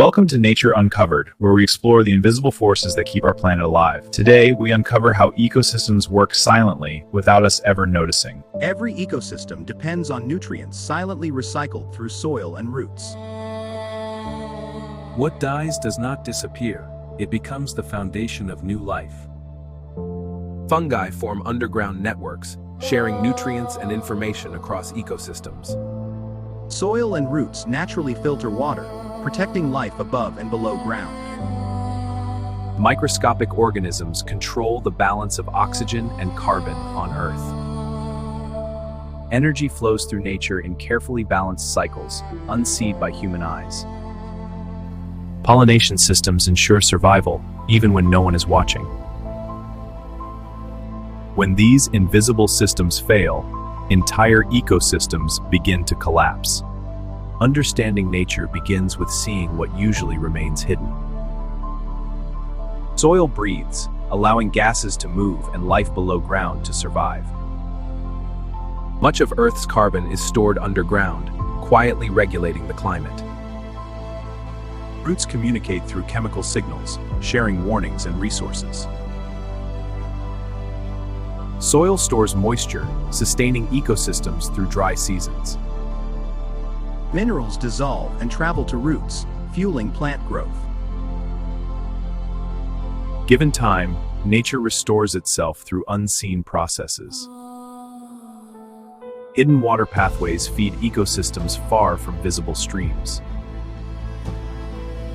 Welcome to Nature Uncovered, where we explore the invisible forces that keep our planet alive. Today, we uncover how ecosystems work silently without us ever noticing. Every ecosystem depends on nutrients silently recycled through soil and roots. What dies does not disappear. It becomes the foundation of new life. Fungi form underground networks, sharing nutrients and information across ecosystems. Soil and roots naturally filter water, protecting life above and below ground. Microscopic organisms control the balance of oxygen and carbon on Earth. Energy flows through nature in carefully balanced cycles, unseen by human eyes. Pollination systems ensure survival, even when no one is watching. When these invisible systems fail, entire ecosystems begin to collapse. Understanding nature begins with seeing what usually remains hidden. Soil breathes, allowing gases to move and life below ground to survive. Much of Earth's carbon is stored underground, quietly regulating the climate. Roots communicate through chemical signals, sharing warnings and resources. Soil stores moisture, sustaining ecosystems through dry seasons. Minerals dissolve and travel to roots, fueling plant growth. Given time, nature restores itself through unseen processes. Hidden water pathways feed ecosystems far from visible streams.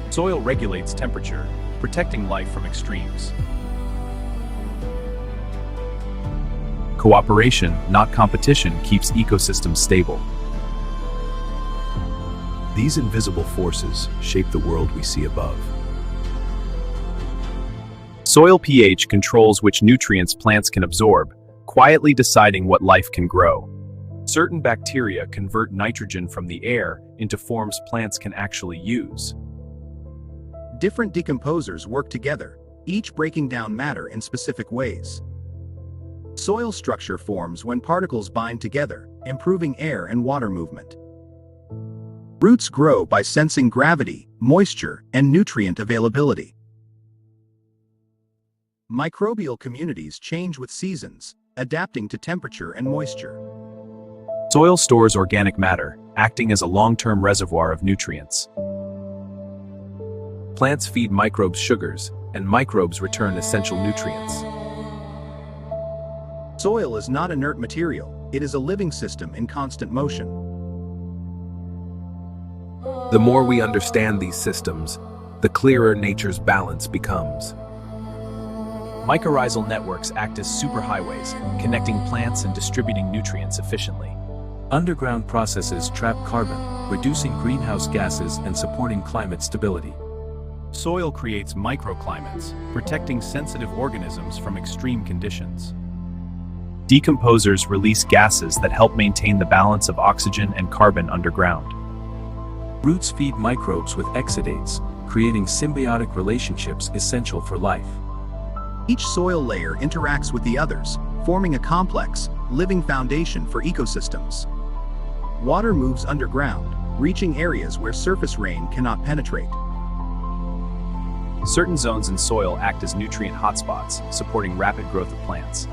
Soil regulates temperature, protecting life from extremes. Cooperation, not competition, keeps ecosystems stable. These invisible forces shape the world we see above. Soil pH controls which nutrients plants can absorb, quietly deciding what life can grow. Certain bacteria convert nitrogen from the air into forms plants can actually use. Different decomposers work together, each breaking down matter in specific ways. Soil structure forms when particles bind together, improving air and water movement. Roots grow by sensing gravity, moisture, and nutrient availability. Microbial communities change with seasons, adapting to temperature and moisture. Soil stores organic matter, acting as a long-term reservoir of nutrients. Plants feed microbes sugars, and microbes return essential nutrients. Soil is not inert material, it is a living system in constant motion. The more we understand these systems, the clearer nature's balance becomes. Mycorrhizal networks act as superhighways, connecting plants and distributing nutrients efficiently. Underground processes trap carbon, reducing greenhouse gases and supporting climate stability. Soil creates microclimates, protecting sensitive organisms from extreme conditions. Decomposers release gases that help maintain the balance of oxygen and carbon underground. Roots feed microbes with exudates, creating symbiotic relationships essential for life. Each soil layer interacts with the others, forming a complex, living foundation for ecosystems. Water moves underground, reaching areas where surface rain cannot penetrate. Certain zones in soil act as nutrient hotspots, supporting rapid growth of plants.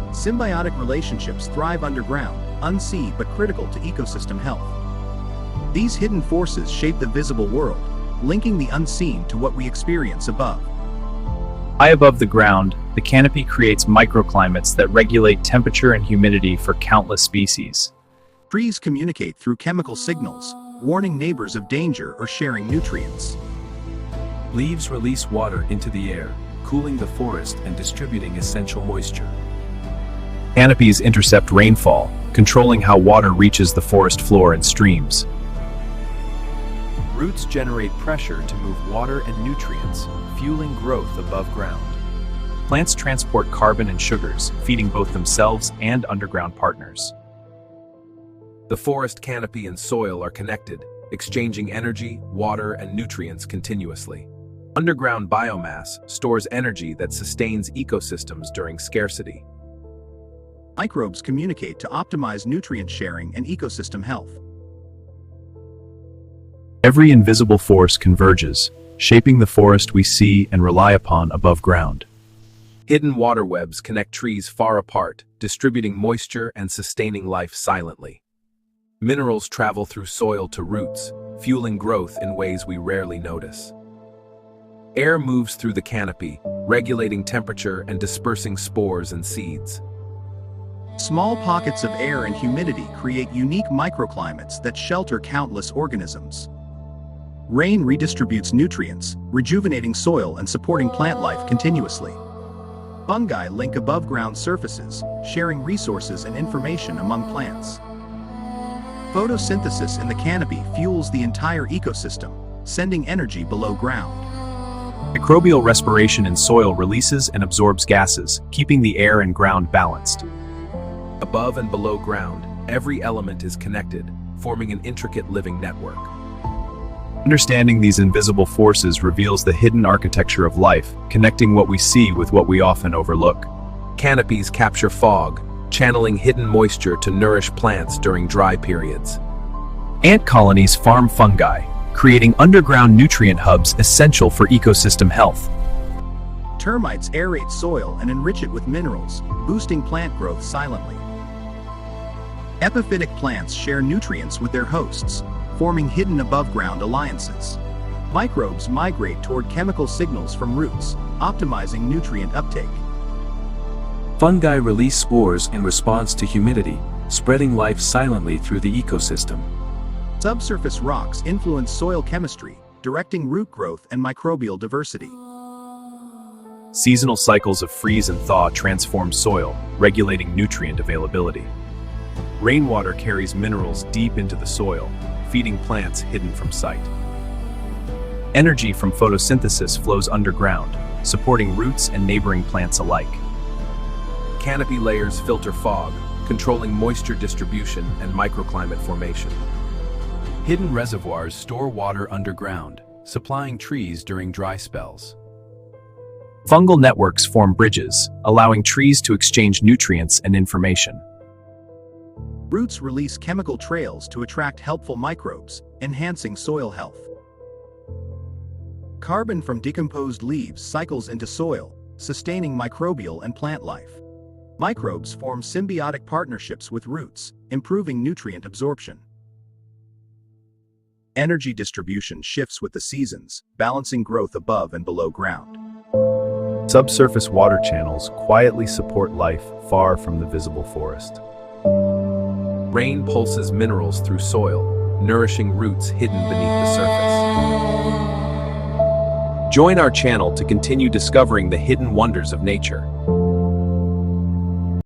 Symbiotic relationships thrive underground, unseen but critical to ecosystem health. These hidden forces shape the visible world, linking the unseen to what we experience above. High above the ground, the canopy creates microclimates that regulate temperature and humidity for countless species. Trees communicate through chemical signals, warning neighbors of danger or sharing nutrients. Leaves release water into the air, cooling the forest and distributing essential moisture. Canopies intercept rainfall, controlling how water reaches the forest floor and streams. Roots generate pressure to move water and nutrients, fueling growth above ground. Plants transport carbon and sugars, feeding both themselves and underground partners. The forest canopy and soil are connected, exchanging energy, water, and nutrients continuously. Underground biomass stores energy that sustains ecosystems during scarcity. Microbes communicate to optimize nutrient sharing and ecosystem health. Every invisible force converges, shaping the forest we see and rely upon above ground. Hidden water webs connect trees far apart, distributing moisture and sustaining life silently. Minerals travel through soil to roots, fueling growth in ways we rarely notice. Air moves through the canopy, regulating temperature and dispersing spores and seeds. Small pockets of air and humidity create unique microclimates that shelter countless organisms. Rain redistributes nutrients, rejuvenating soil and supporting plant life continuously. Fungi link above-ground surfaces, sharing resources and information among plants. Photosynthesis in the canopy fuels the entire ecosystem, sending energy below ground. Microbial respiration in soil releases and absorbs gases, keeping the air and ground balanced. Above and below ground, every element is connected, forming an intricate living network. Understanding these invisible forces reveals the hidden architecture of life, connecting what we see with what we often overlook. Canopies capture fog, channeling hidden moisture to nourish plants during dry periods. Ant colonies farm fungi, creating underground nutrient hubs essential for ecosystem health. Termites aerate soil and enrich it with minerals, boosting plant growth silently. Epiphytic plants share nutrients with their hosts, forming hidden above-ground alliances. Microbes migrate toward chemical signals from roots, optimizing nutrient uptake. Fungi release spores in response to humidity, spreading life silently through the ecosystem. Subsurface rocks influence soil chemistry, directing root growth and microbial diversity. Seasonal cycles of freeze and thaw transform soil, regulating nutrient availability. Rainwater carries minerals deep into the soil, feeding plants hidden from sight. Energy from photosynthesis flows underground, supporting roots and neighboring plants alike. Canopy layers filter fog, controlling moisture distribution and microclimate formation. Hidden reservoirs store water underground, supplying trees during dry spells. Fungal networks form bridges, allowing trees to exchange nutrients and information. Roots release chemical trails to attract helpful microbes, enhancing soil health. Carbon from decomposed leaves cycles into soil, sustaining microbial and plant life. Microbes form symbiotic partnerships with roots, improving nutrient absorption. Energy distribution shifts with the seasons, balancing growth above and below ground. Subsurface water channels quietly support life far from the visible forest. Rain pulses minerals through soil, nourishing roots hidden beneath the surface. Join our channel to continue discovering the hidden wonders of nature.